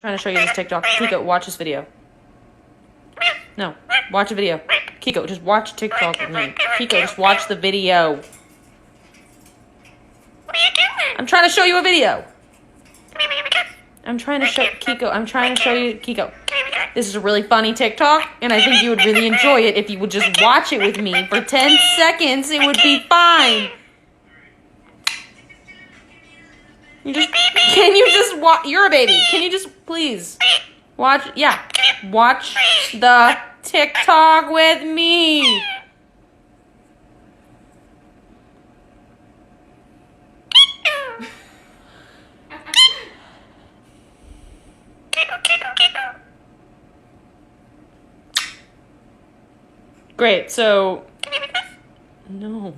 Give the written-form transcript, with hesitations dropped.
trying to show you this TikTok. Kiko, watch this video. No, watch a video. Kiko, just watch TikTok with me. Kiko, just watch the video. What are you doing? I'm trying to show you a video. I'm trying to show you, Kiko. This is a really funny TikTok, and I think you would really enjoy it if you would just watch it with me for 10 seconds. It would be fine. Can you just watch? You're a baby. Can you just please watch? Yeah, watch the TikTok with me. Great. So, no.